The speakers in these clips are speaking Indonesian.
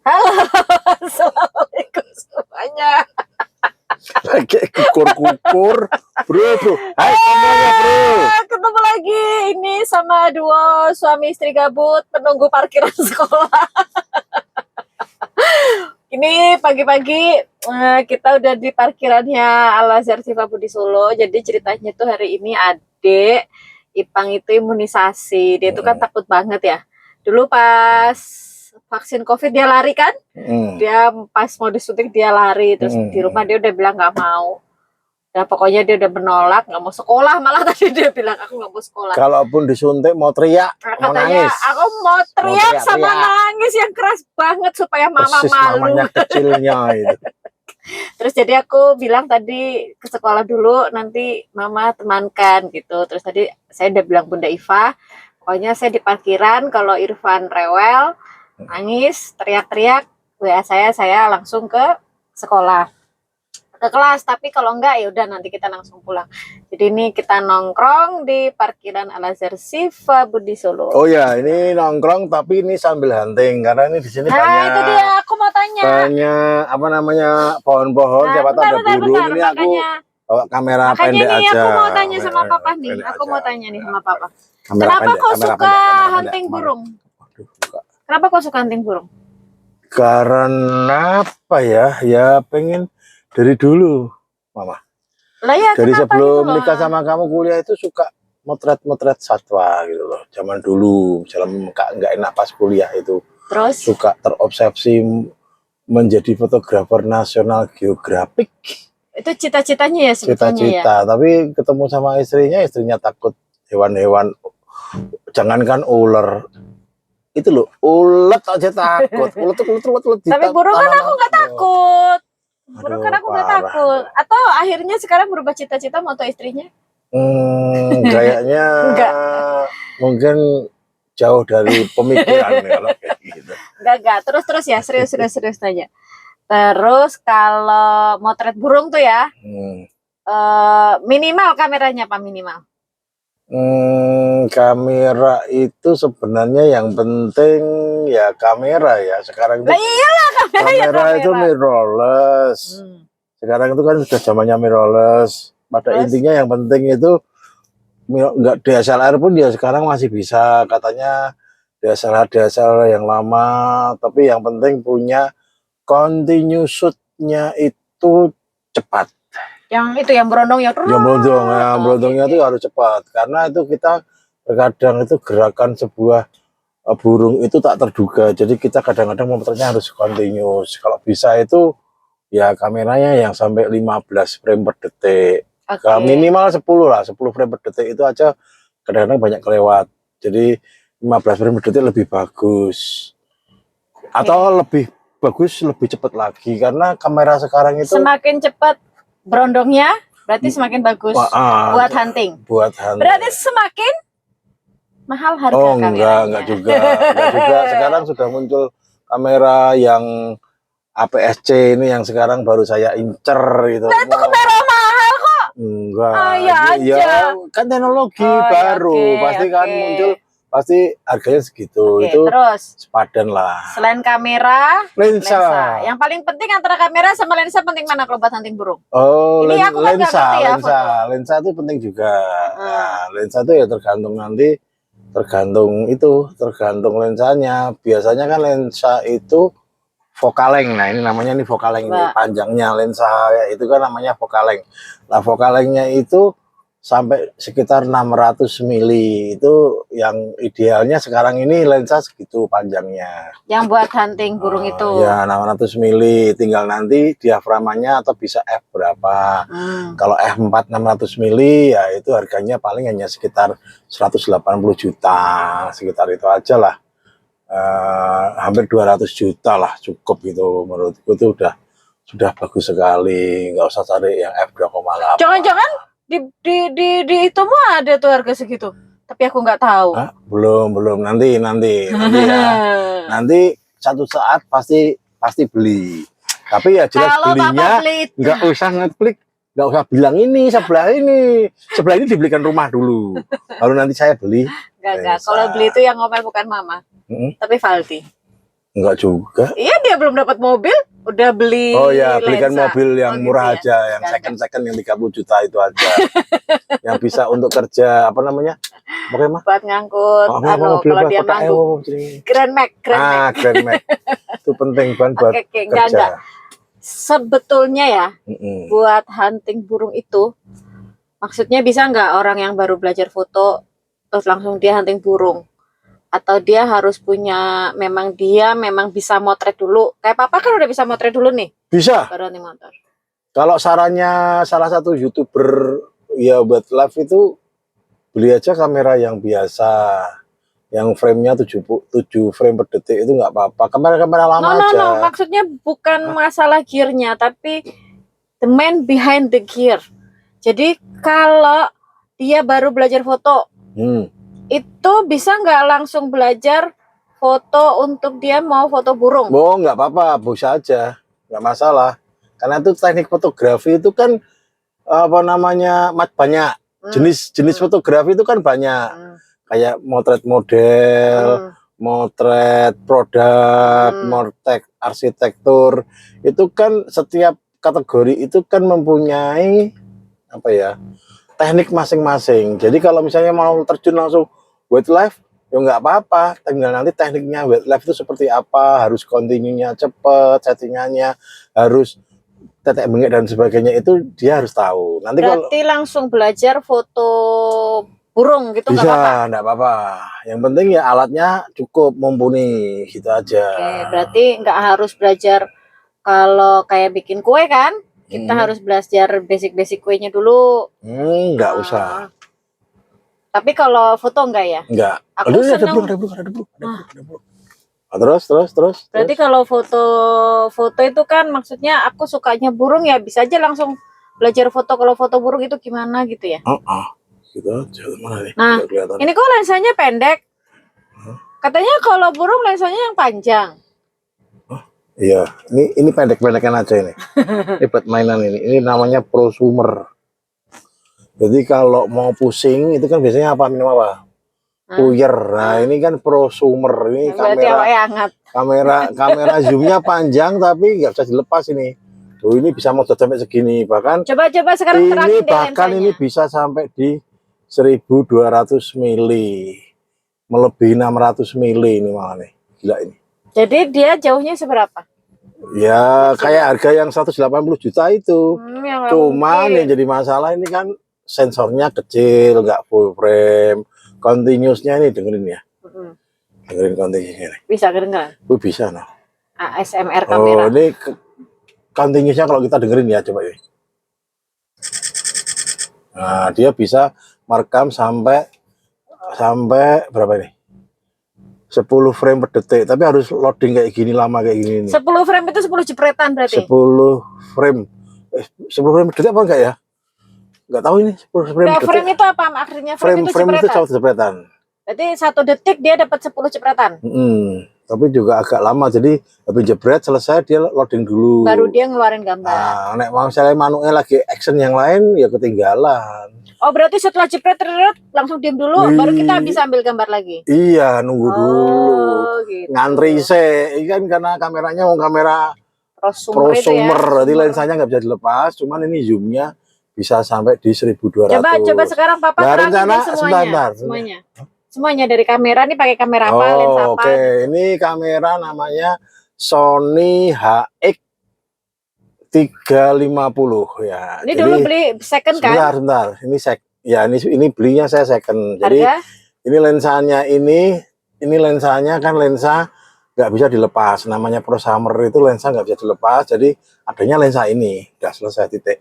Halo, assalamualaikum semuanya. Kayak kukur-kukur, bro. Hai semuanya, bro. Ketemu lagi ini sama duo suami istri gabut menunggu parkiran sekolah. Ini pagi-pagi kita udah di parkirannya Al-Azhar Sifabudi Solo. Jadi ceritanya tuh hari ini adik Ipang itu imunisasi. Dia tuh kan takut banget ya. Dulu pas vaksin COVID dia lari kan? Dia pas mau disuntik dia lari. Terus di rumah dia udah bilang nggak mau. Ya pokoknya dia udah menolak, nggak mau sekolah. Malah tadi dia bilang aku nggak mau sekolah. Kalaupun disuntik mau teriak, mau Katanya nangis. aku mau teriak sama nangis yang keras banget supaya mama Persis malu. mamanya kecilnya itu. Terus jadi aku bilang tadi ke sekolah dulu, nanti mama temankan gitu. Terus tadi saya udah bilang Bunda Iva, pokoknya saya di parkiran kalau Irfan rewel, nangis, teriak-teriak, WA saya langsung ke sekolah, ke kelas. Tapi kalau enggak ya udah nanti kita langsung pulang. Jadi ini kita nongkrong di parkiran Al-Azhar Sifabudi Solo. Oh ya, ini nongkrong tapi ini sambil hunting karena ini di sini Nah banyak. itu dia, aku mau tanya. Banyak apa namanya pohon-pohon, siapa tahu ada burung. Ini aku bawa kamera pendek ini aja. Aku mau tanya sama papa nih. Aku mau tanya nih sama papa. Kamera Kenapa pendek, kok kamera suka pendek, hunting burung? Waduh, Kenapa kok suka hunting burung? karena apa ya? Ya pengen dari dulu, Mama. Lah ya, Dari kenapa sebelum gitu loh? nikah sama kamu kuliah itu suka motret-motret satwa gitu loh. Zaman dulu, jalan nggak enak pas kuliah itu. Terus Suka terobsesi menjadi fotografer nasional geografik. itu cita-citanya ya sebetulnya ya. Cita-cita, tapi ketemu sama istrinya takut hewan-hewan. Jangankan ular, itu loh, ulet aja takut. Ulet. Tapi burung kan aku nggak takut. Burung kan aku nggak takut. Atau akhirnya sekarang berubah cita-cita moto istrinya? Kayaknya mungkin jauh dari pemikiran kalau kayak gitu. Enggak. Terus ya, serius tanya. Terus kalau motret burung tuh ya, minimal kameranya apa minimal? Kamera itu sebenarnya yang penting ya kamera ya. Sekarang itu iyalah, kamera itu mirrorless. Sekarang itu kan sudah zamannya mirrorless. Pada intinya yang penting itu nggak DSLR pun dia sekarang masih bisa, katanya DSLR yang lama, tapi yang penting punya continue shoot-nya itu cepat. Yang itu yang berondongnya itu harus cepat, karena itu kita terkadang itu gerakan sebuah burung itu tak terduga, jadi kita kadang-kadang memotretnya harus continuous. Kalau bisa itu ya kameranya yang sampai 15 frame per detik. Minimal 10 lah, 10 frame per detik itu aja kadang-kadang banyak kelewat. Jadi 15 frame per detik lebih bagus. Atau lebih bagus, lebih cepat lagi, karena kamera sekarang itu semakin cepat berondongnya berarti semakin bagus buat hunting. Berarti semakin mahal harga kameranya. Enggak juga. Sekarang sudah muncul kamera yang APS-C ini yang sekarang baru saya incer gitu. Nah, itu kamera mahal kok. Enggak. Ya, kan teknologi baru, pasti kan muncul, pasti harganya segitu. Itu terus sepadan lah. Selain kamera, lensa. Yang paling penting antara kamera sama lensa penting mana kalau buat hunting burung? Oh, ini aku lensa itu penting juga. Nah, lensa itu ya tergantung lensanya. Biasanya kan lensa itu Focalength. Nah, ini namanya Focalength ini panjangnya lensa ya, itu kan namanya Focalength. Nah, Focalength-nya itu sampai sekitar 600 mili, itu yang idealnya sekarang ini lensa segitu panjangnya. Yang buat hunting burung itu. Ya 600 mili, tinggal nanti diaframanya atau bisa f berapa. Kalau f4 600 mili ya itu harganya paling hanya sekitar 180 juta, sekitar itu aja lah. Hampir 200 juta lah cukup gitu, menurutku itu sudah bagus sekali, nggak usah cari yang f2,8. Jangan-jangan di itu mah ada tuh harga segitu, tapi aku nggak tahu. Belum nanti ya. Nanti satu saat pasti beli, tapi ya jelas belinya nggak usah ngeklik, nggak usah bilang ini sebelah ini dibelikan rumah dulu baru nanti saya beli. Enggak, kalau beli itu yang ngomel bukan mama, tapi Valdi. Enggak juga. Iya, dia belum dapat mobil, udah beli Oh ya, belikan lensa. mobil yang Oh, gitu murah ya? aja, yang second yang 30 juta itu aja. Yang bisa untuk kerja apa namanya? Bagaimana? Buat ngangkut, Mobil kalau apa? dia Kotak manggung. Grand Max. Grand Max. Itu penting kan buat Oke, kerja. enggak. Sebetulnya ya, buat hunting burung itu, maksudnya bisa nggak orang yang baru belajar foto terus langsung dia hunting burung? Atau dia harus punya, memang bisa motret dulu. Kayak papa kan udah bisa motret dulu nih. Bisa. Baru hunting motor. Kalau sarannya salah satu YouTuber ya buat live itu beli aja kamera yang biasa. Yang frame-nya 7 frame per detik itu nggak apa-apa. Kamera lama aja. No, maksudnya bukan masalah gear-nya, tapi the man behind the gear. Jadi kalau dia baru belajar foto, itu bisa nggak langsung belajar foto untuk dia mau foto burung? Oh, nggak apa-apa, bisa aja, nggak masalah. Karena itu teknik fotografi itu kan apa namanya banyak jenis fotografi itu kan banyak. Kayak motret model, motret produk, motret arsitektur. Itu kan setiap kategori itu kan mempunyai apa ya? Teknik masing-masing. Jadi kalau misalnya mau terjun langsung wildlife, ya nggak apa-apa. Tinggal nanti tekniknya wildlife itu seperti apa, harus continue-nya cepet, settingannya harus tetek bengek dan sebagainya itu dia harus tahu. Nanti berarti kalau langsung belajar foto burung gitu nggak apa-apa? Nggak apa-apa. Yang penting ya alatnya cukup mumpuni gitu aja. Oke, berarti nggak harus belajar kalau kayak bikin kue kan? Kita harus belajar basic kuenya dulu. Nggak usah. Tapi kalau foto enggak ya? Enggak. Aku senang. Ada belum. Terus. Berarti kalau foto itu kan maksudnya aku sukanya burung ya, bisa aja langsung belajar foto. Kalau foto burung itu gimana gitu ya? Gitu aja. Mana nih? Nah, ini kok lensanya pendek? Katanya kalau burung lensanya yang panjang. Iya, ini pendek-pendekan aja ini. Ini buat mainan ini. Ini namanya prosumer. Jadi kalau mau pusing itu kan biasanya apa minum apa? Puyer. Nah, ini kan prosumer. Ini kamera zoomnya panjang tapi nggak bisa dilepas ini. Tuh ini bisa modot sampai segini bahkan. Coba sekarang ini bahkan ini bisa sampai di 1200 mili. Melebihi 600 mili ini malah nih. Gila ini. Jadi dia jauhnya seberapa? Ya kayak harga yang 180 juta itu. Cuman yang jadi masalah ini kan sensornya kecil, nggak full frame. Continuousnya ini dengerin ya. Dengerin continuousnya nih. Bisa kedengeran? Bisa nah. ASMR kamera. Oh ini continuousnya kalau kita dengerin ya coba ini. Nah dia bisa merekam sampai berapa ini? 10 frame per detik, tapi harus loading kayak gini lama kayak gini nih. 10 frame itu 10 jepretan berarti? 10 frame. 10 frame per detik apa enggak ya? Enggak tahu ini 10 frame per detik. Frame itu apa akhirnya? Frame itu 1 jepretan. Berarti 1 detik dia dapat 10 jepretan? Tapi juga agak lama, jadi habis jebret selesai dia loading dulu. Baru dia ngeluarin gambar. Nah, nek misalnya manualnya lagi action yang lain ya ketinggalan. Oh berarti setelah jepret langsung diam dulu, baru kita bisa ambil gambar lagi? Iya, nunggu dulu. Gitu. Ngantri kan karena kameranya mau kamera prosumer, berarti lensanya nggak bisa dilepas, cuman ini zoomnya bisa sampai di 1200. Coba sekarang papa terangin semuanya. Semuanya dari kamera, ini pakai kamera apa, lensa apa? Oke, ini kamera namanya Sony HX 350 ya. Ini jadi, dulu beli second kan? Sebentar. Ini belinya saya second. Jadi ini lensanya kan lensa nggak bisa dilepas. Namanya prosumer itu lensa nggak bisa dilepas. Jadi adanya lensa ini, udah selesai titik.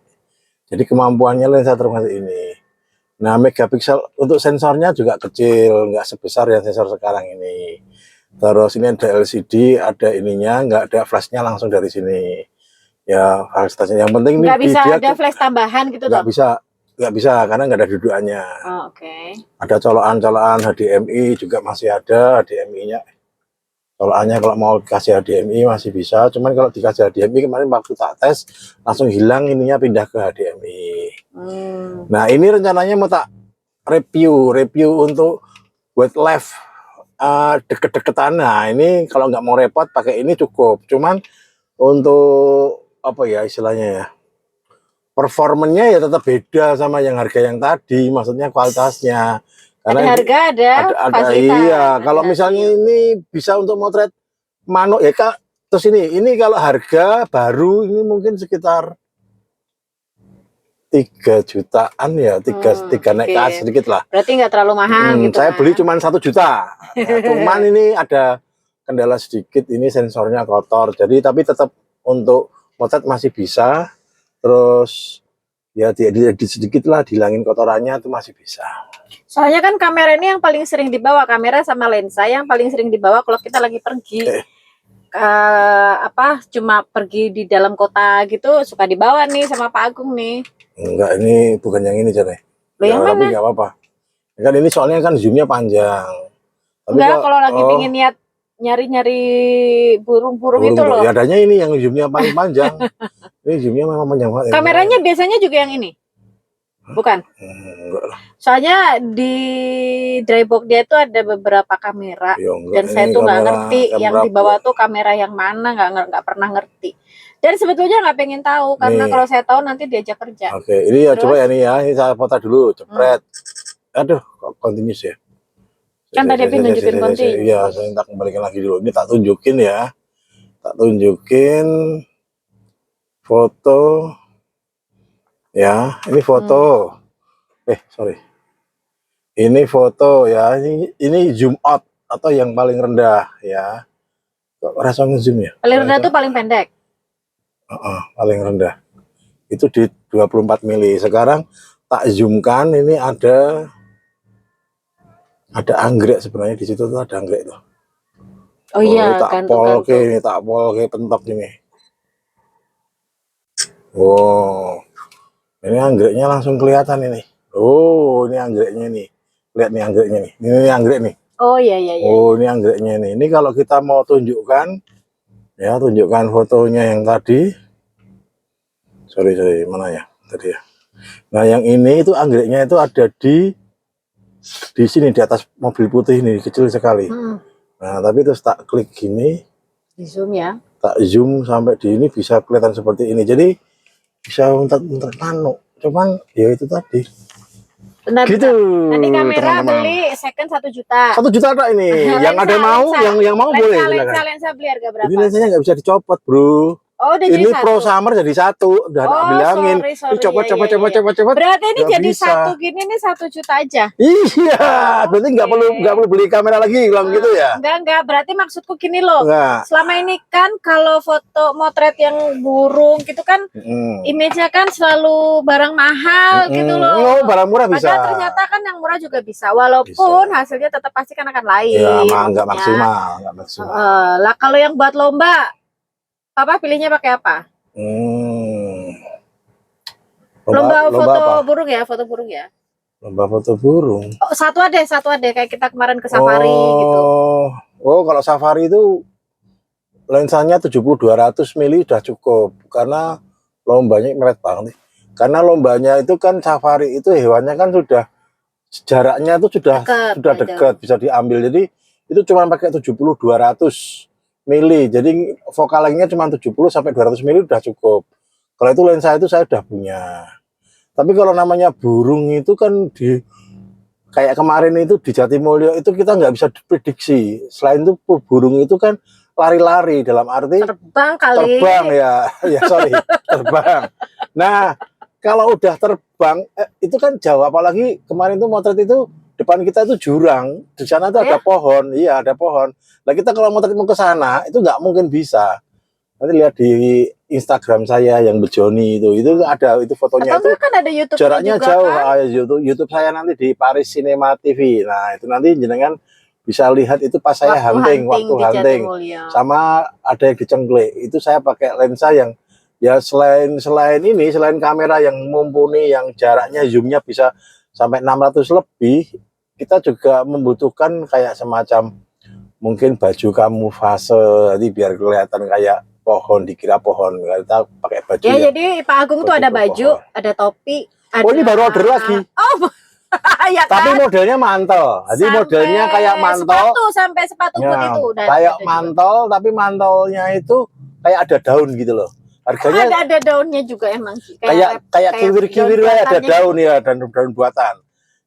Jadi kemampuannya lensa termasuk ini. Nah megapiksel untuk sensornya juga kecil, nggak sebesar yang sensor sekarang ini. Terus ini ada LCD, ada ininya, nggak ada flashnya langsung dari sini. Ya fasilitasnya yang penting nggak bisa ada flash tambahan gitu nggak bisa karena nggak ada dudukannya. Ada colokan HDMI juga masih ada, HDMI-nya colokannya kalau mau dikasih HDMI masih bisa, cuman kalau dikasih HDMI kemarin waktu tak tes langsung hilang ininya, pindah ke HDMI. Nah ini rencananya mau tak review untuk wildlife deket-deketan. Nah ini kalau nggak mau repot pakai ini cukup. Cuman untuk apa ya istilahnya ya, performanya ya tetap beda sama yang harga yang tadi. Maksudnya kualitasnya. Ada Karena harga, ada fasilitas. iya. Kalau Ada misalnya hasil. ini bisa untuk motret manuk ya kak. Terus ini kalau harga baru ini mungkin sekitar 3 jutaan ya, tiga naik ke atas Oke. sedikit lah. Berarti nggak terlalu mahal gitu Saya kan? beli cuma 1 juta. Nah, cuman ini ada kendala sedikit, ini sensornya kotor. Jadi tapi tetap untuk motret masih bisa. Terus ya diedit sedikit lah, dihilangin kotorannya itu masih bisa. Soalnya kan kamera ini yang paling sering dibawa, kamera sama lensa yang paling sering dibawa kalau kita lagi pergi. Cuma pergi di dalam kota gitu suka dibawa nih sama Pak Agung nih. Enggak, ini bukan yang ini Jane. Lo Ya, yang tapi mana? nggak apa-apa. Kan ini soalnya kan zoomnya panjang. Tapi Enggak, kalau lagi pingin niat nyari-nyari burung-burung itu loh. Ya adanya ini yang zoomnya paling panjang. Ini zoomnya memang panjang banget. Kameranya biasanya juga yang ini? Bukan? Enggak lah. Soalnya di drybox dia tuh ada beberapa kamera. Ya, enggak. Dan saya tuh nggak ngerti yang kamera di bawah tuh kamera yang mana, nggak pernah ngerti. Dan sebetulnya nggak pengen tahu karena Nih. kalau saya tahu nanti diajak kerja. Oke, ini ya Terus? coba ya nih ya, ini saya foto dulu, cepret. Aduh, kok continuous ya? Kan tadi habis nunjukin continuous. Iya, saya minta kembalikan lagi dulu. Ini tak tunjukin ya. Tak tunjukin foto. Ya, ini foto. Sorry. Ini foto ya. Ini zoom out atau yang paling rendah ya. Kok rasa ngezoom ya? Paling rendah tuh paling pendek. Paling rendah. Itu di 24 mili. Sekarang tak zoomkan, ini ada anggrek sebenarnya di situ tuh ada anggrek tuh. Oh iya, tak pol ke pentok ini. Oh, ini anggreknya langsung kelihatan ini. Oh, ini anggreknya nih. Lihat nih anggreknya nih. Ini anggrek nih. Oh iya. Oh, ini anggreknya nih. Ini kalau kita mau tunjukkan, ya tunjukkan fotonya yang tadi. Sorry, mana ya tadi ya. Nah, yang ini itu anggreknya itu ada di sini di atas mobil putih ini, kecil sekali. Nah, tapi terus tak klik gini, di zoom ya. Tak zoom sampai di ini bisa kelihatan seperti ini. Jadi bisa untuk nano. Cuman ya itu tadi. Bentar, gitu. Tadi kamera teman-teman. beli second 1 juta. 1 juta tak ini. yang ada mau, yang mau boleh. Lensa beli harga berapa? Ini lensanya nggak bisa dicopot, bro. Oh, udah ini jadi Pro Summer jadi 1, udah bilangin. Sorry, Copot. Berarti ini jadi bisa. 1 gini nih 1 juta aja. Iya, berarti nggak perlu beli kamera lagi bilang gitu ya. Enggak, berarti maksudku gini loh. Enggak. Selama ini kan kalau foto motret yang burung gitu kan image-nya kan selalu barang mahal gitu loh. Oh, barang murah bisa. Padahal ternyata kan yang murah juga bisa, walaupun hasilnya tetap pasti kan akan lain. Ya, enggak maksimal. Lah kalau yang buat lomba Papa pilihnya pakai apa? Lomba foto apa? Burung ya, foto burung ya. Lomba foto burung. Oh, satu ada kayak kita kemarin ke safari gitu. Oh, kalau safari itu lensanya 70-200 mili udah cukup karena lombanya meret banget. Karena lombanya itu kan safari itu hewannya kan sudah jaraknya itu sudah dekat bisa diambil. Jadi itu cuma pakai 70-200 mili, jadi focal lengthnya cuma 70 sampai 200 mili udah cukup. Kalau itu lensa itu saya udah punya. Tapi kalau namanya burung itu kan kayak kemarin itu di Jatimulyo itu kita nggak bisa diprediksi. Selain itu burung itu kan lari-lari dalam arti terbang ya sorry terbang. Nah kalau udah terbang itu kan jauh, apalagi kemarin tuh motret itu depan kita itu jurang, di sana tuh ada pohon, iya ada pohon. Nah kita kalau mau ke sana itu nggak mungkin bisa. Nanti lihat di Instagram saya yang Bejoni itu ada itu fotonya. Atau itu kan ada YouTube jaraknya jauh kan? YouTube saya nanti di Paris Cinema TV. Nah itu nanti jenengan bisa lihat itu pas saya waktu hunting sama ada yang di Cengklik. Itu saya pakai lensa yang ya selain kamera yang mumpuni yang jaraknya zoomnya bisa sampai 600 lebih, kita juga membutuhkan kayak semacam mungkin baju kamuflase nanti biar kelihatan kayak pohon, dikira pohon. Kita pakai baju ya. Jadi Pak Agung tuh ada baju, ada topi, ada... Oh, ini baru order lagi. Ya Tapi kan? modelnya mantel. Jadi modelnya kayak mantel. Sampai sepatu Ya, put itu udah kayak ada juga. mantel, tapi mantelnya itu kayak ada daun gitu loh. Harganya Ada daunnya juga emang sih. kayak kiwir-kiwir daun lah, ada buatannya daun gitu. ya, dan daun buatan.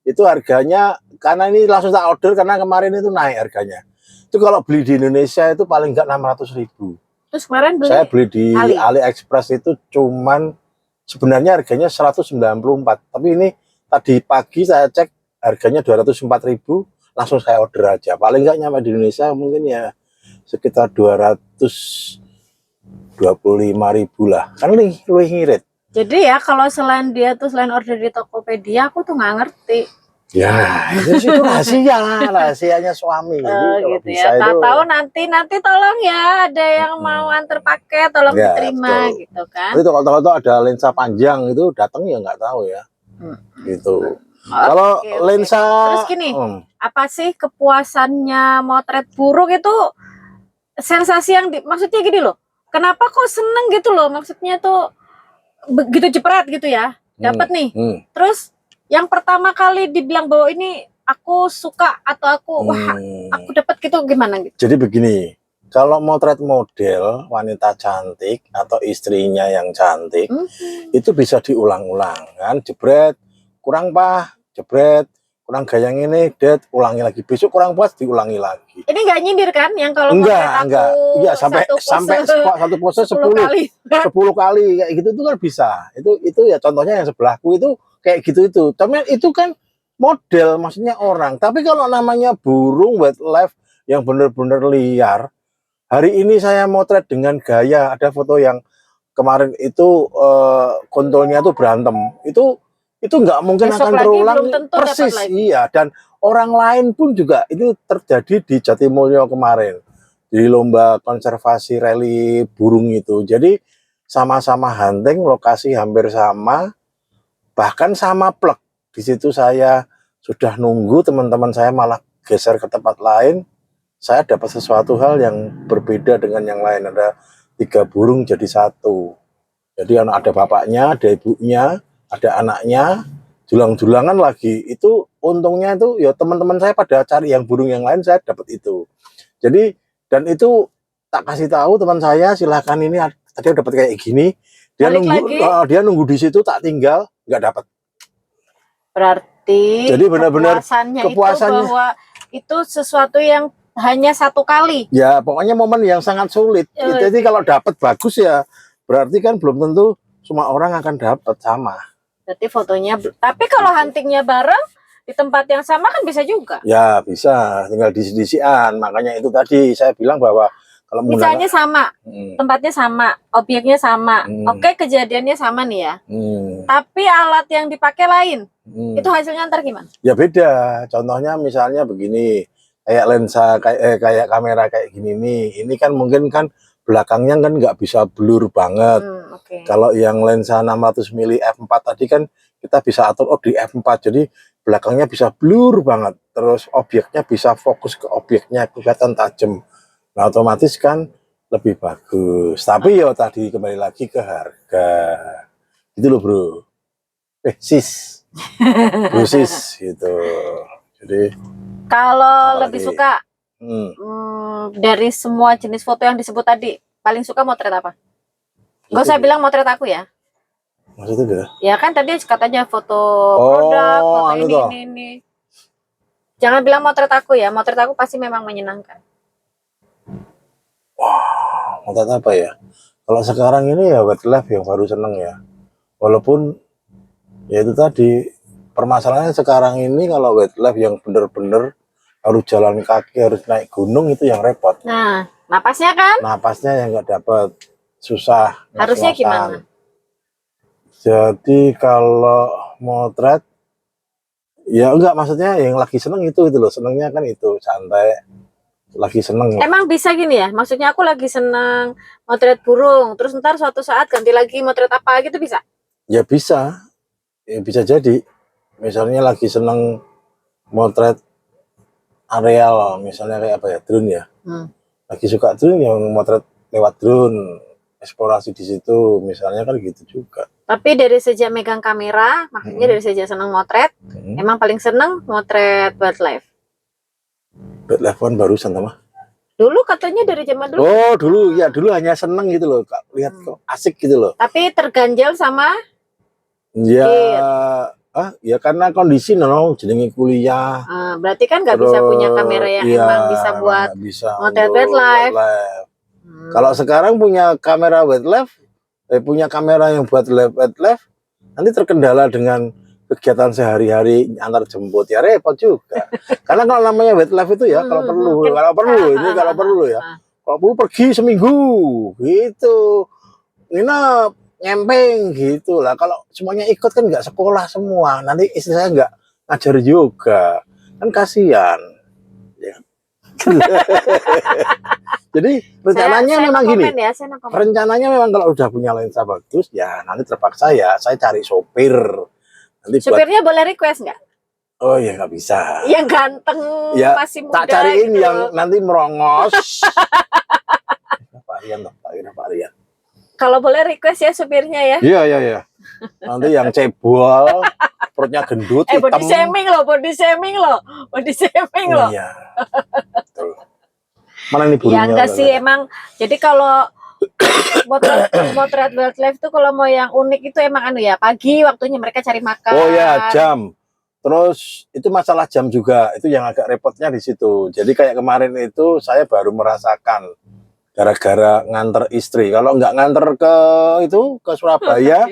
Itu harganya karena ini langsung tak order karena kemarin itu naik harganya. Itu kalau beli di Indonesia itu paling enggak 600.000. Terus kemarin beli Saya beli di Ali. AliExpress itu cuman sebenarnya harganya 194. Tapi ini tadi pagi saya cek harganya 204.000, langsung saya order aja. Paling enggak nyampe di Indonesia mungkin ya sekitar 225.000 lah. Kan lebih ngirit. Jadi ya kalau selain dia tuh selain order di Tokopedia aku tuh nggak ngerti. Ya, itu rahasia lah, rahasianya suami. Jadi kalau Gitu bisa ya. Tak itu tahu nanti tolong ya ada yang mau antar paket tolong ya, diterima betul. gitu kan. Tapi kalau ada lensa panjang itu datang ya nggak tahu ya. Gitu. Kalau Oke. lensa Terus gini, apa sih kepuasannya motret burung itu sensasi yang maksudnya gini loh. Kenapa kok seneng gitu loh? Maksudnya tuh begitu jepret gitu ya. Dapat nih. Terus yang pertama kali dibilang bahwa ini aku suka atau wah aku dapat gitu gimana gitu. Jadi begini, kalau motret model wanita cantik atau istrinya yang cantik itu bisa diulang-ulang kan, jebret kurang jebret kurang gaya ini, ulangi lagi, besok kurang puas diulangi lagi. Ini nggak nyindir kan yang kalau enggak iya sampai satu pose 10 kali kayak gitu itu kan bisa. Itu ya contohnya yang sebelahku itu kayak gitu. Tapi itu kan model, maksudnya orang. Tapi kalau namanya burung wildlife yang benar-benar liar, hari ini saya motret dengan gaya, ada foto yang kemarin itu kontolnya tuh berantem, itu nggak mungkin besok akan lagi terulang persis. Iya, dan orang lain pun juga itu terjadi di Jatimulyo kemarin di lomba konservasi rally burung itu. Jadi sama-sama hunting, lokasi hampir sama, bahkan sama plek. Di situ saya sudah nunggu, teman-teman saya malah geser ke tempat lain. Saya dapat sesuatu hal yang berbeda dengan yang lain. Ada 3 burung jadi 1. Jadi ada bapaknya, ada ibunya, ada anaknya, julang-julangan lagi. Itu untungnya itu ya teman-teman saya pada cari yang burung yang lain, saya dapat itu. Jadi dan itu tak kasih tahu teman saya, silahkan ini tadi dapat kayak gini. Dia nunggu di situ, tak tinggal, nggak dapat. Berarti jadi benar-benar kepuasannya itu bahwa itu sesuatu yang hanya 1 kali. Ya pokoknya momen yang sangat sulit. Jadi kalau dapat bagus ya berarti kan belum tentu semua orang akan dapat sama. Berarti fotonya. Tapi kalau huntingnya bareng di tempat yang sama kan bisa juga. Ya bisa, tinggal disi-disian. Makanya itu tadi saya bilang bahwa kalau misalnya sama, tempatnya sama, obyeknya sama, oke kejadiannya sama nih ya. Tapi alat yang dipakai lain, itu hasilnya ntar gimana? Ya beda. Contohnya misalnya begini, kayak lensa, kayak kamera kayak gini nih. Ini kan mungkin kan belakangnya kan nggak bisa blur banget. Kalau yang lensa 600 mili f4 tadi kan kita bisa atur di f4, jadi belakangnya bisa blur banget. Terus objeknya bisa fokus ke objeknya, kelihatan tajam. Nah otomatis kan lebih bagus. Tapi ya tadi kembali lagi ke harga. Gitu loh bro. Sis. Bro sis gitu. Jadi kalau lebih suka dari semua jenis foto yang disebut tadi, paling suka motret apa? Gak usah bilang motret aku ya. Maksudnya? Ya kan tadi katanya foto produk, foto ini. Jangan bilang motret aku ya. Motret aku pasti memang menyenangkan. Wah, motret apa ya? Kalau sekarang ini ya wildlife yang baru seneng ya. Walaupun ya itu tadi permasalahannya sekarang ini kalau wildlife yang bener-bener harus jalan kaki, harus naik gunung itu yang repot. Nah, napasnya kan? Napasnya yang nggak dapat, susah. Harusnya gimana? Jadi kalau motret ya enggak, maksudnya yang lagi seneng itu loh, senengnya kan itu santai, lagi seneng. Emang bisa gini ya? Maksudnya aku lagi seneng motret burung, terus ntar suatu saat ganti lagi motret apa gitu bisa? Ya bisa, ya bisa jadi. Misalnya lagi seneng motret areal, misalnya kayak apa ya, drone ya. Lagi suka drone yang motret lewat drone, eksplorasi di situ, misalnya kan gitu juga. Tapi dari sejak megang kamera, makanya dari sejak seneng motret, emang paling seneng motret wildlife. Wildlife kan barusan sama. Dulu katanya dari zaman dulu. Oh dulu ya, dulu hanya seneng gitu loh, lihat kok asik gitu loh. Tapi terganjal sama Ya, ya karena kondisi jenenge kuliah. Berarti kan nggak bisa punya kamera yang iya, emang bisa buat bisa motret untuk wildlife. Kalau sekarang punya kamera wildlife, punya kamera yang buat wildlife, nanti terkendala dengan kegiatan sehari-hari antar jemput ya repot juga. Karena kalau namanya wildlife itu ya kalau perlu ya. Kalau perlu pergi seminggu gitu. Nina nyempeng gitu lah. Kalau semuanya ikut kan nggak sekolah semua. Nanti istri saya nggak ngajar juga. Kan kasihan. Ya. Jadi rencananya memang gini. Ya, rencananya memang kalau udah punya lensa bagus ya nanti terpaksa ya saya cari sopir. Nanti supirnya boleh request nggak? Oh ya nggak bisa. Yang ganteng ya, masih muda. Tak cariin gitu yang nanti merongos. Pak Rian. Kalau boleh request ya supirnya ya. Iya. Nanti yang cebol, perutnya gendut, hitam. Body shaming loh. Iya. Betul. Mana ini burungnya? Ya enggak sih emang. Jadi kalau motret wildlife tuh kalau mau yang unik itu emang pagi waktunya mereka cari makan. Oh ya, jam. Terus itu masalah jam juga, itu yang agak repotnya di situ. Jadi kayak kemarin itu saya baru merasakan gara-gara nganter istri. Kalau nggak nganter ke Surabaya,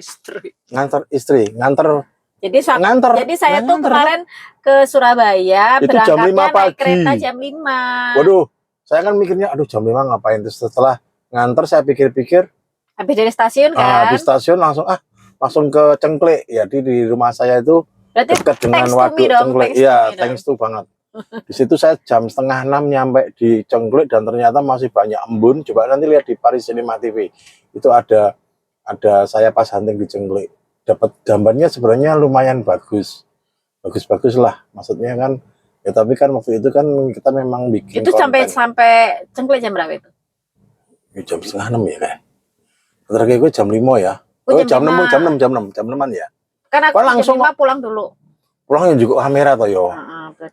nganter. Jadi saya tuh kemarin ke Surabaya itu jam 5 pagi. Naik kereta jam 5. Waduh, saya kan mikirnya aduh jam 5 ngapain, terus setelah nganter saya pikir-pikir habis dari stasiun kan. Habis stasiun langsung ke Cengklek ya, di rumah saya itu dekat dengan waduk Cengklek. Iya, thanks to banget. Di situ saya jam 5:30 nyampe di Cengklek dan ternyata masih banyak embun. Coba nanti lihat di Paris Cinema TV. Itu ada saya pas hunting di Cengklek. Dapat gambarnya sebenarnya lumayan bagus. Bagus lah. Maksudnya kan ya, tapi kan waktu itu kan kita memang bikin itu konten. sampai Cengklek jam berapa itu? Jam 5:30 ya kayak. Terakhir gue jam 5 ya. Jam 6 ya. Karena aku langsung jam 5 pulang dulu. Pulangnya juga kamera toh yo.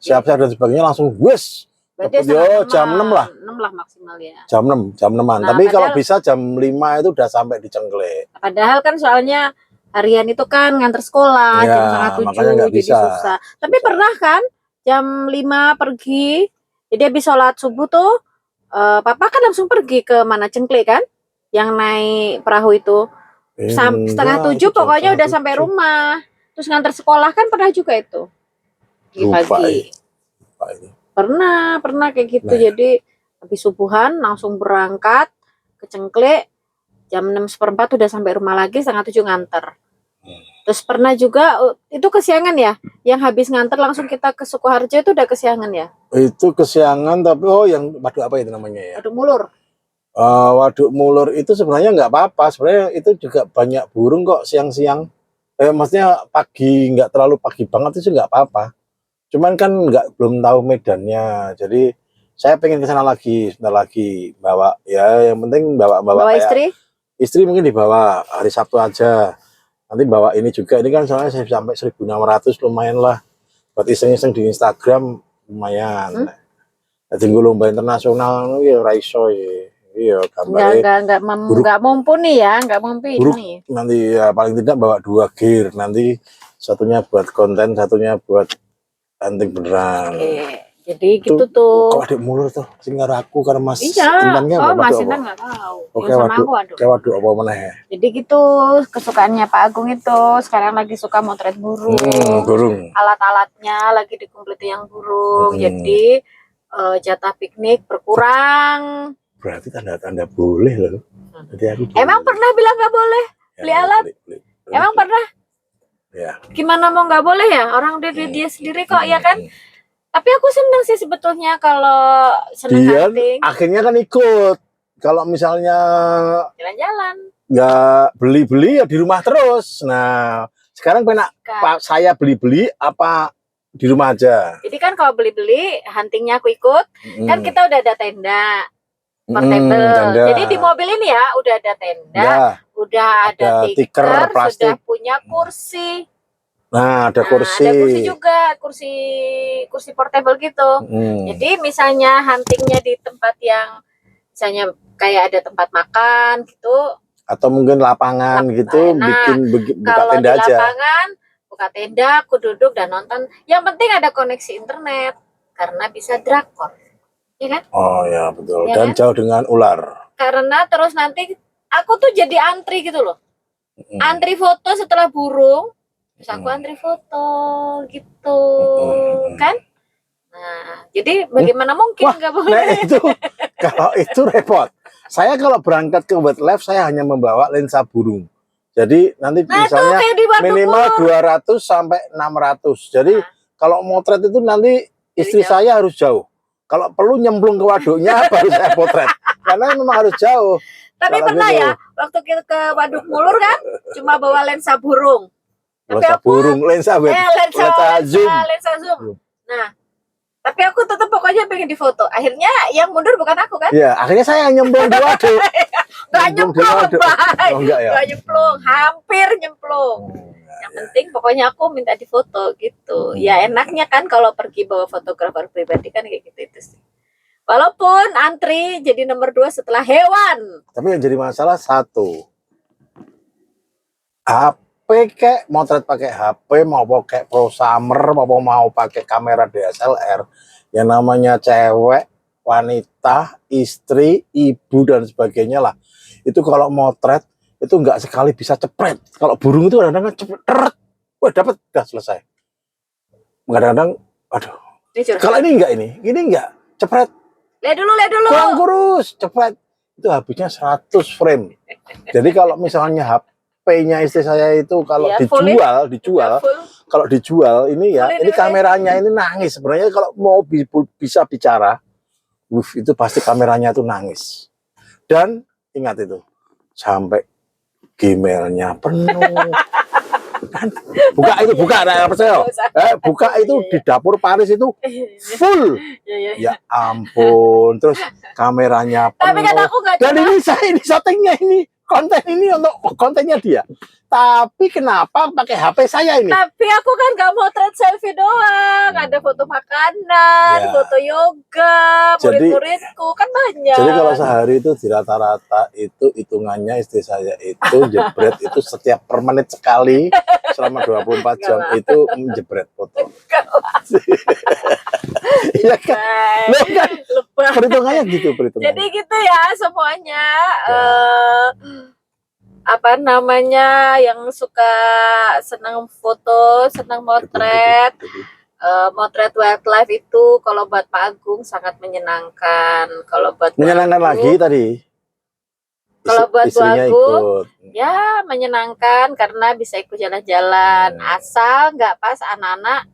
Siap-siap dan sebagainya langsung wes. Berarti jam 6 lah. 6 lah maksimal ya. Jam 6-an. Nah, tapi kalau bisa jam 5 itu udah sampai di Cengklek. Padahal kan soalnya harian itu kan nganter sekolah ya, jam 7 jadi susah. Tapi pernah kan jam 5 pergi. Jadi habis sholat subuh tuh papa kan langsung pergi ke mana Cengklek kan? Yang naik perahu itu. 6:30 pokoknya udah sampai rumah. Terus nganter sekolah kan pernah juga itu. Pagi. Pernah kayak gitu. Nah, jadi habis subuhan langsung berangkat ke Cengklek. Jam 6:15 udah sampai rumah lagi, 6:30 nganter. Terus pernah juga itu kesiangan ya, yang habis nganter langsung kita ke Sukoharjo itu udah kesiangan ya? Itu kesiangan tapi yang waduk apa itu namanya ya? Waduk Mulur. Waduk Mulur itu sebenarnya nggak apa-apa, sebenarnya itu juga banyak burung kok siang-siang. Maksudnya pagi, nggak terlalu pagi banget itu nggak apa-apa. Cuman kan belum tahu medannya, jadi saya pengen ke sana lagi, sebentar lagi bawa ya, yang penting bawa istri? Istri mungkin dibawa hari Sabtu aja. Nanti bawa ini juga, ini kan soalnya saya sampai 1.600 lumayan lah. Buat iseng-iseng di Instagram lumayan. Jadi lomba internasional ya raiso ya. Iya, nggak mumpuni ya, nggak mumpuni. Nanti ya paling tidak bawa 2 gear, nanti satunya buat konten, satunya buat hunting beneran. Jadi gitu tuh. Kok Adik Mulur tuh sing karo aku karo Mas Intannya Mas Intan nggak tahu. Oke, waduk apa meneh. Jadi gitu kesukaannya Pak Agung itu sekarang lagi suka motret burung. Alat-alatnya lagi dikumpulin yang burung. Jadi jatah piknik berkurang. Berarti tanda-tanda boleh loh. Jadi aku emang pernah bilang nggak boleh beli alat? Emang pernah? Ya. Gimana mau nggak boleh ya? Orang dia sendiri kok ya kan? Tapi aku seneng sih sebetulnya kalau seneng hunting. Akhirnya kan ikut. Kalau misalnya jalan-jalan, nggak beli-beli ya di rumah terus. Nah, sekarang saya beli-beli apa di rumah aja. Jadi kan kalau beli-beli huntingnya aku ikut, kan kita udah ada tenda. portable. tenda. Jadi di mobil ini ya udah ada tenda, Ya, udah ada tikar tikar, plastik. sudah punya kursi. Nah, ada kursi. Ada kursi juga, kursi portable gitu. Jadi misalnya huntingnya di tempat yang misalnya kayak ada tempat makan gitu, atau mungkin lapangan gitu, bikin buka tenda aja. Kalau di lapangan buka tenda, aku duduk dan nonton. Yang penting ada koneksi internet karena bisa drakor, ya kan? Oh ya betul. Ya dan kan? Jauh dengan ular. Karena terus nanti aku tuh jadi antri gitu loh, antri foto setelah burung, terus aku antri foto gitu, kan? Nah, jadi bagaimana mungkin nggak boleh? Nah itu kalau itu repot. Saya kalau berangkat ke wildlife saya hanya membawa lensa burung. Jadi nanti misalnya minimal 200 sampai 600. Jadi kalau motret itu nanti istri saya harus jauh. Kalau perlu nyemplung ke waduknya baru saya potret. Karena memang harus jauh. Tapi pernah gitu. Ya, waktu kita ke Waduk Mulur kan cuma bawa lensa burung. Lensa burung, lensa zoom. Lensa zoom. Nah, tapi aku tetap pokoknya pengen difoto. Akhirnya yang mundur bukan aku kan? Iya, akhirnya saya nyemplung di waduk. Gak nyemplung, oh, enggak ya? Gak nyemplung, hampir nyemplung. Yang penting pokoknya aku minta difoto gitu. Ya enaknya kan kalau pergi bawa fotografer pribadi kan kayak gitu itu sih. Walaupun antri jadi nomor 2 setelah hewan. Tapi yang jadi masalah satu, HP kayak motret pakai HP mau pakai Pro Summer mau pakai kamera DSLR, yang namanya cewek, wanita, istri, ibu dan sebagainya lah. Itu kalau motret itu nggak sekali bisa cepret. Kalau burung itu kadang-kadang cepet, wah dapat, udah selesai. Kadang-kadang, aduh. Kalau ini enggak cepret. Lihat dulu. Kurang kurus, cepret. Itu habisnya 100 frame. Jadi kalau misalnya HP-nya istri saya itu kalau ya, dijual, kalau dijual ini ya, ini kameranya ini nangis. Sebenarnya kalau mau bisa bicara, itu pasti kameranya itu nangis. Dan ingat itu, sampai Gmail-nya penuh. Kan buka nah, percaya. Buka itu di dapur Paris itu full. Ya ampun, terus kameranya penuh. Tapi kan aku gak dan ini settingnya ini, konten ini untuk kontennya dia. Tapi kenapa pakai HP saya ini? Tapi aku kan gak mau thread selfie doang. Ada foto makanan, foto yoga, murid-muridku kan banyak. Jadi kalau sehari itu di rata-rata itu hitungannya istri saya itu jebret itu setiap per menit sekali selama 24 jam itu menjebret foto. Iya kan? Perhitungannya gitu perhitungannya. Jadi gitu ya semuanya. Apa namanya, yang suka senang foto, senang motret, motret wildlife itu kalau buat Pak Agung sangat menyenangkan. Kalau buat menyenangkan lagi tadi. Kalau buat Pak Agung ya menyenangkan karena bisa ikut jalan-jalan, asal nggak pas anak-anak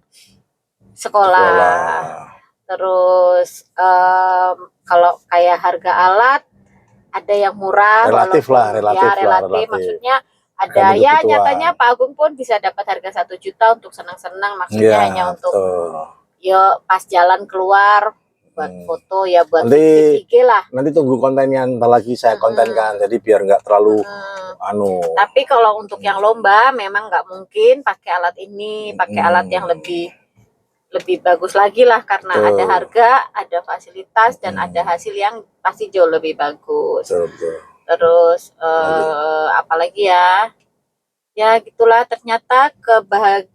sekolah. Terus kalau kayak harga alat ada yang murah, relatif. Maksudnya ada ya nyatanya Pak Agung pun bisa dapat harga 1 juta untuk senang-senang, maksudnya hanya untuk ya pas jalan keluar buat foto ya, buat IG lah. Nanti tunggu kontennya ntar lagi saya kontenkan, jadi biar nggak terlalu Tapi kalau untuk yang lomba memang nggak mungkin pakai alat ini, pakai alat yang lebih bagus lagi lah, karena ada harga, ada fasilitas, dan ada hasil yang pasti jauh lebih bagus. Terus apalagi ya gitulah, ternyata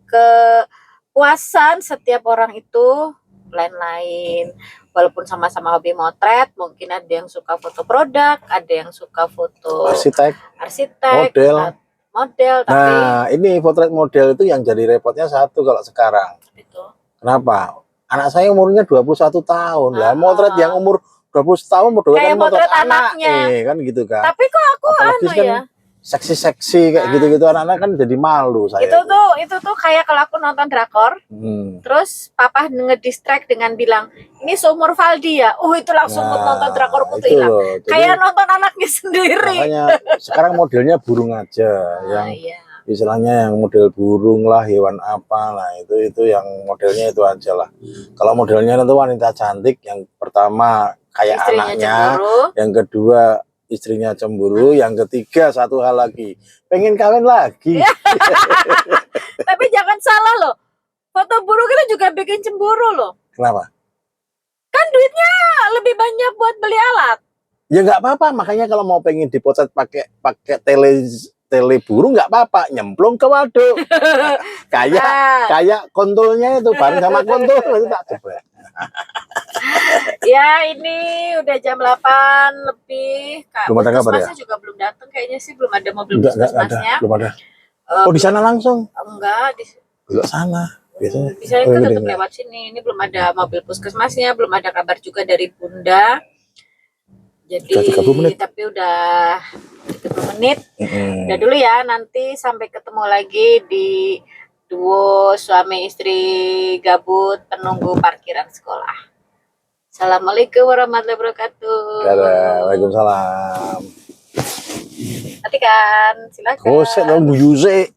kepuasan setiap orang itu lain-lain. Walaupun sama-sama hobi motret, mungkin ada yang suka foto produk, ada yang suka foto arsitek, model. Nah ini potret model itu yang jadi repotnya satu kalau sekarang. Kenapa? Anak saya umurnya 21 tahun. Lah motret yang umur 20 tahun kayak motret anaknya. Kan gitu kan. Tapi kok aku kan seksi-seksi kayak gitu-gitu, anak-anak kan jadi malu saya. Itu tuh kayak kalau aku nonton drakor, terus papa ngedistract dengan bilang, "Ini seumur Valdi ya?" Itu langsung nonton drakorku tuh hilang. Kayak nonton anaknya sendiri. Makanya sekarang modelnya burung aja yang istilahnya yang model burung lah, hewan apa lah, itu yang modelnya itu aja lah. Kalau modelnya itu wanita cantik, yang pertama kayak Istrinya anaknya, cemburu. yang kedua istrinya cemburu, yang ketiga satu hal lagi, pengen kawin lagi. Tapi jangan salah loh, foto buruk itu juga bikin cemburu loh. Kenapa? Kan duitnya lebih banyak buat beli alat. Ya nggak apa-apa, makanya kalau mau pengen dipotret pakai tele burung nggak apa-apa, nyemplung ke waduk. kayak kontolnya itu bareng sama kontol itu tak coba. Ya ini udah jam 8 lebih. Kak, Belum ada kabar ya? puskesmasnya juga belum datang kayaknya sih, belum ada mobil Enggak ada, puskesmasnya. belum ada. Oh di sana langsung? Enggak, Belok sana biasanya. bisa Oh, kan ini tetap enggak. lewat sini. Ini belum ada mobil puskesmasnya, belum ada kabar juga dari Bunda. Jadi Udah 30 menit. tapi udah 30 menit. Mm-mm. Udah dulu ya, nanti sampai ketemu lagi di duo suami istri gabut penunggu parkiran sekolah. Assalamualaikum warahmatullahi wabarakatuh. Waalaikumsalam. Matikan, silakan. Oh, saya nunggu Yuse.